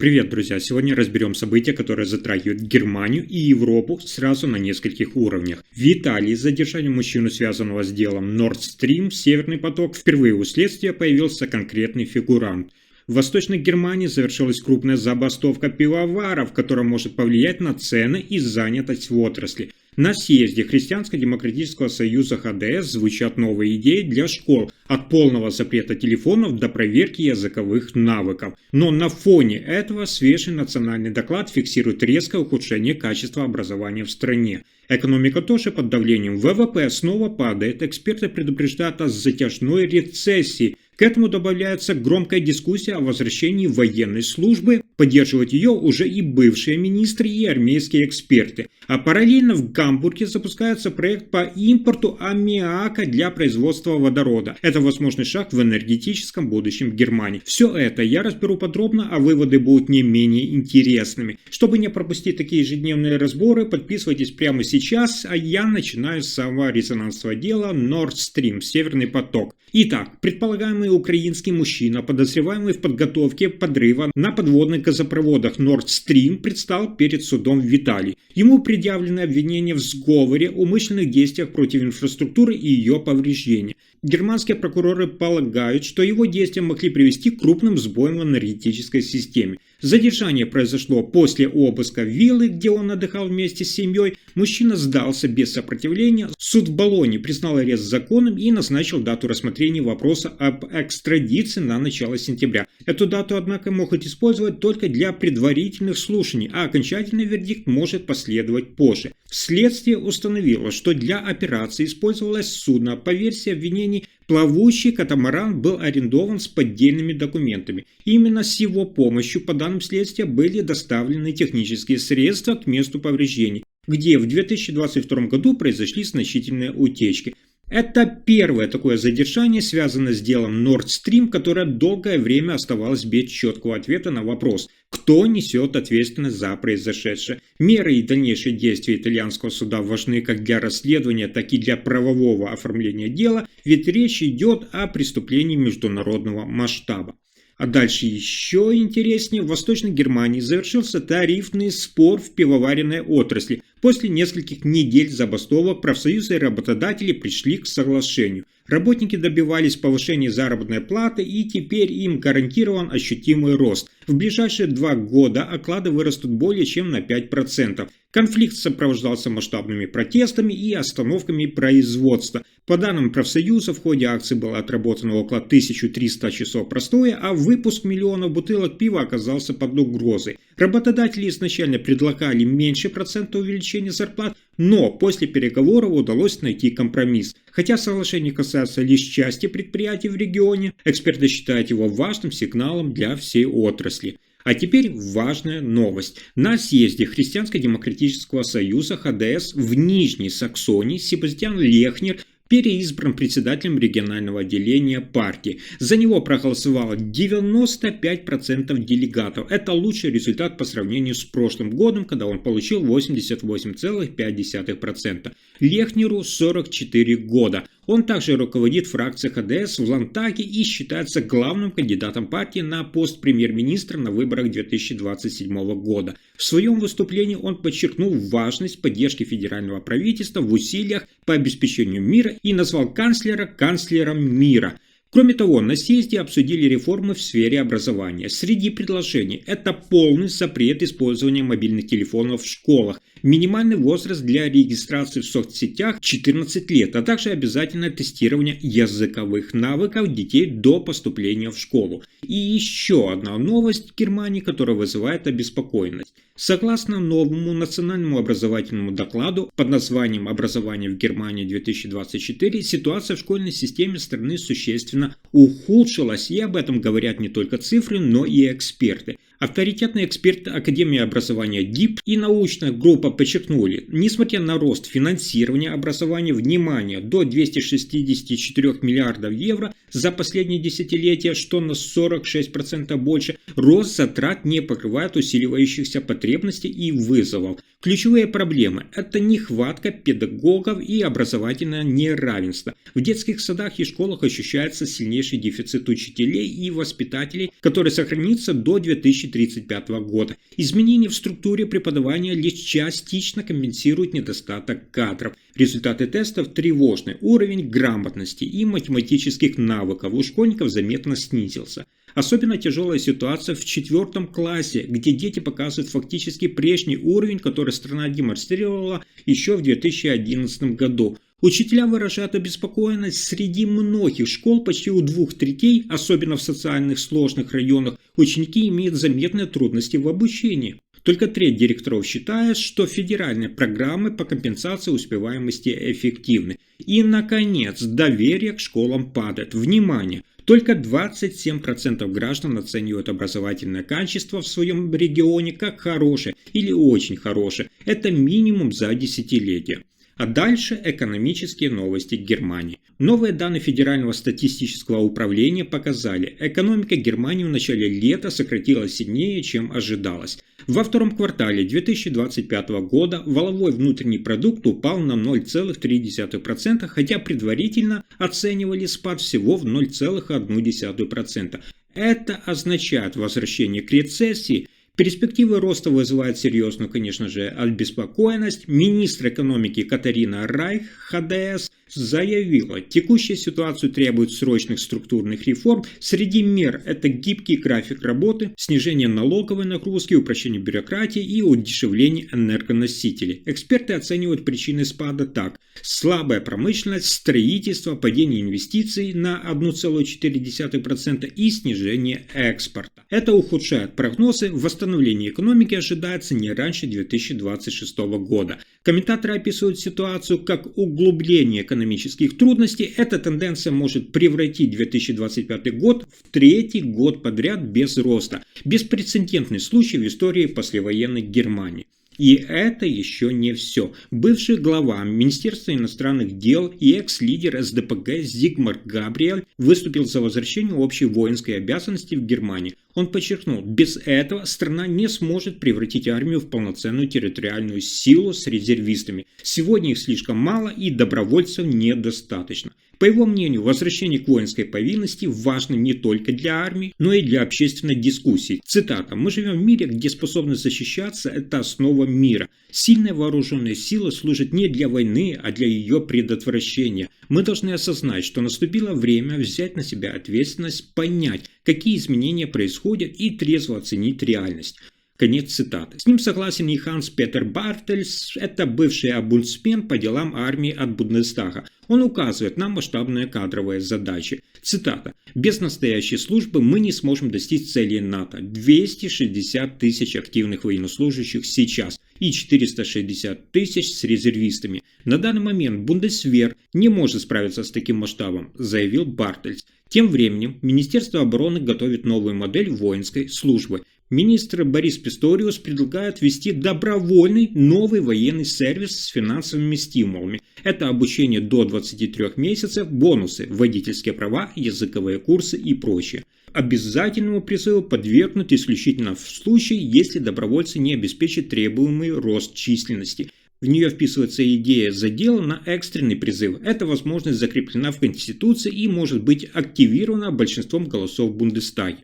Привет, друзья! Сегодня разберем события, которые затрагивают Германию и Европу сразу на нескольких уровнях. В Италии задержание мужчину, связанного с делом Nord Stream, Северный поток, впервые у следствия появился конкретный фигурант. В Восточной Германии завершилась крупная забастовка пивоваров, которая может повлиять на цены и занятость в отрасли. На съезде Христианско-демократического союза ХДС звучат новые идеи для школ, от полного запрета телефонов до проверки языковых навыков. Но на фоне этого свежий национальный доклад фиксирует резкое ухудшение качества образования в стране. Экономика тоже под давлением. ВВП снова падает, эксперты предупреждают о затяжной рецессии. К этому добавляется громкая дискуссия о возвращении военной службы. Поддерживают ее уже и бывшие министры, и армейские эксперты. А параллельно в Гамбурге запускается проект по импорту аммиака для производства водорода. Это возможный шаг в энергетическом будущем Германии. Все это я разберу подробно, а выводы будут не менее интересными. Чтобы не пропустить такие ежедневные разборы, подписывайтесь прямо сейчас, а я начинаю с самого резонансного дела Nord Stream, Северный поток. Итак, предполагаемый украинский мужчина, подозреваемый в подготовке подрыва на подводных газопроводах Nord Stream, предстал перед судом в Италии. Ему предъявлены обвинения в сговоре, умышленных действиях против инфраструктуры и ее повреждения. Германские прокуроры полагают, что его действия могли привести к крупным сбоям в энергетической системе. Задержание произошло после обыска виллы, где он отдыхал вместе с семьей. Мужчина сдался без сопротивления. Суд в Болонье признал арест законным и назначил дату рассмотрения вопроса об экстрадиции на начало сентября. Эту дату, однако, могут использовать только для предварительных слушаний, а окончательный вердикт может последовать позже. Следствие установило, что для операции использовалось судно. По версии обвинений, плавучий катамаран был арендован с поддельными документами. Именно с его помощью, по данным следствия, были доставлены технические средства к месту повреждений, где в 2022 году произошли значительные утечки. Это первое такое задержание, связанное с делом Nord Stream, которое долгое время оставалось без четкого ответа на вопрос, кто несет ответственность за произошедшее. Меры и дальнейшие действия итальянского суда важны как для расследования, так и для правового оформления дела, ведь речь идет о преступлении международного масштаба. А дальше еще интереснее. В Восточной Германии завершился тарифный спор в пивоваренной отрасли. После нескольких недель забастовок профсоюзы и работодатели пришли к соглашению. Работники добивались повышения заработной платы, и теперь им гарантирован ощутимый рост. В ближайшие 2 года оклады вырастут более чем на 5%. Конфликт сопровождался масштабными протестами и остановками производства. По данным профсоюза, в ходе акции было отработано около 1300 часов простоя, а выпуск миллионов бутылок пива оказался под угрозой. Работодатели изначально предлагали меньше процента увеличения зарплат, но после переговоров удалось найти компромисс. Хотя соглашение касается лишь части предприятий в регионе, эксперты считают его важным сигналом для всей отрасли. А теперь важная новость. На съезде Христианско-демократического союза ХДС в Нижней Саксонии Себастьян Лехнер переизбран председателем регионального отделения партии. За него проголосовало 95% делегатов. Это лучший результат по сравнению с прошлым годом, когда он получил 88,5%. Лехнеру 44 года. Он также руководит фракцией ХДС в Ландтаге и считается главным кандидатом партии на пост премьер-министра на выборах 2027 года. В своем выступлении он подчеркнул важность поддержки федерального правительства в усилиях по обеспечению мира и назвал канцлера канцлером мира. Кроме того, на съезде обсудили реформы в сфере образования. Среди предложений это полный запрет использования мобильных телефонов в школах, минимальный возраст для регистрации в соцсетях 14 лет, а также обязательное тестирование языковых навыков детей до поступления в школу. И еще одна новость в Германии, которая вызывает обеспокоенность. Согласно новому национальному образовательному докладу под названием «Образование в Германии 2024», ситуация в школьной системе страны существенно ухудшилась, и об этом говорят не только цифры, но и эксперты. Авторитетные эксперты Академии образования ДИП и научная группа подчеркнули, несмотря на рост финансирования образования, внимание, до 264 миллиардов евро за последние десятилетия, что на 46% больше, рост затрат не покрывает усиливающихся потребностей и вызовов. Ключевые проблемы – это нехватка педагогов и образовательное неравенство. В детских садах и школах ощущается сильнейший дефицит учителей и воспитателей, который сохранится до 2030 2035 года. Изменения в структуре преподавания лишь частично компенсируют недостаток кадров. Результаты тестов тревожны. Уровень грамотности и математических навыков у школьников заметно снизился. Особенно тяжелая ситуация в 4 классе, где дети показывают фактически прежний уровень, который страна демонстрировала еще в 2011 году. Учителя выражают обеспокоенность: среди многих школ, почти у 2/3, особенно в социальных сложных районах, ученики имеют заметные трудности в обучении. Только треть директоров считает, что федеральные программы по компенсации успеваемости эффективны. И, наконец, доверие к школам падает. Внимание! Только 27% граждан оценивают образовательное качество в своем регионе как хорошее или очень хорошее. Это минимум за десятилетие. А дальше экономические новости Германии. Новые данные Федерального статистического управления показали, экономика Германии в начале лета сократилась сильнее, чем ожидалось. Во втором квартале 2025 года валовой внутренний продукт упал на 0,3%, хотя предварительно оценивали спад всего в 0,1%. Это означает возвращение к рецессии. Перспективы роста вызывают серьезную, конечно же, обеспокоенность. Министр экономики Катарина Райх, ХДС, заявила, текущая ситуация требует срочных структурных реформ. Среди мер это гибкий график работы, снижение налоговой нагрузки, упрощение бюрократии и удешевление энергоносителей. Эксперты оценивают причины спада так: слабая промышленность, строительство, падение инвестиций на 1,4% и снижение экспорта. Это ухудшает прогнозы. Восстановление экономики ожидается не раньше 2026 года. Комментаторы описывают ситуацию как углубление экономических трудностей. Эта тенденция может превратить 2025 год в третий год подряд без роста. Беспрецедентный случай в истории послевоенной Германии. И это еще не все. Бывший глава Министерства иностранных дел и экс-лидер СДПГ Зигмар Габриэль выступил за возвращение общей воинской обязанности в Германии. Он подчеркнул, без этого страна не сможет превратить армию в полноценную территориальную силу с резервистами. Сегодня их слишком мало и добровольцев недостаточно. По его мнению, возвращение к воинской повинности важно не только для армии, но и для общественной дискуссии. Цитата: «Мы живем в мире, где способность защищаться – это основа мира. Сильная вооруженная сила служит не для войны, а для ее предотвращения. Мы должны осознать, что наступило время взять на себя ответственность, понять, какие изменения происходят, и трезво оценить реальность». Конец цитаты. С ним согласен и Ханс-Петер Бартельс, это бывший обундсмен по делам армии от Бундестага. Он указывает на масштабные кадровые задачи. Цитата: «Без настоящей службы мы не сможем достичь целей НАТО. 260 тысяч активных военнослужащих сейчас и 460 тысяч с резервистами. На данный момент Бундесвер не может справиться с таким масштабом», заявил Бартельс. Тем временем Министерство обороны готовит новую модель воинской службы. Министр Борис Писториус предлагает ввести добровольный новый военный сервис с финансовыми стимулами. Это обучение до 23 месяцев, бонусы, водительские права, языковые курсы и прочее. Обязательному призыву подвергнут исключительно в случае, если добровольцы не обеспечат требуемый рост численности. В нее вписывается идея задела на экстренный призыв. Эта возможность закреплена в Конституции и может быть активирована большинством голосов в Бундестаге.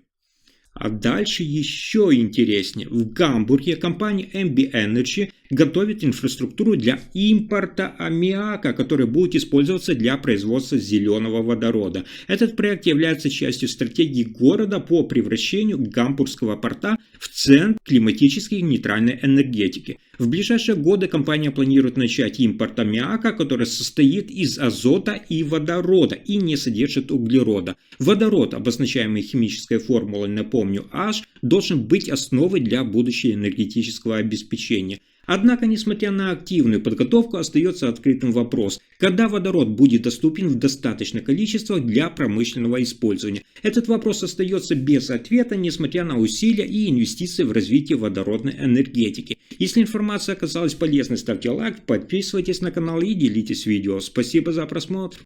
А дальше еще интереснее. В Гамбурге компания MB Energy готовит инфраструктуру для импорта аммиака, который будет использоваться для производства зеленого водорода. Этот проект является частью стратегии города по превращению Гамбургского порта в центр климатически нейтральной энергетики. В ближайшие годы компания планирует начать импорт аммиака, который состоит из азота и водорода и не содержит углерода. Водород, обозначаемый химической формулой, напомню, H, должен быть основой для будущего энергетического обеспечения. Однако, несмотря на активную подготовку, остается открытым вопрос, когда водород будет доступен в достаточных количествах для промышленного использования. Этот вопрос остается без ответа, несмотря на усилия и инвестиции в развитие водородной энергетики. Если информация оказалась полезной, ставьте лайк, подписывайтесь на канал и делитесь видео. Спасибо за просмотр.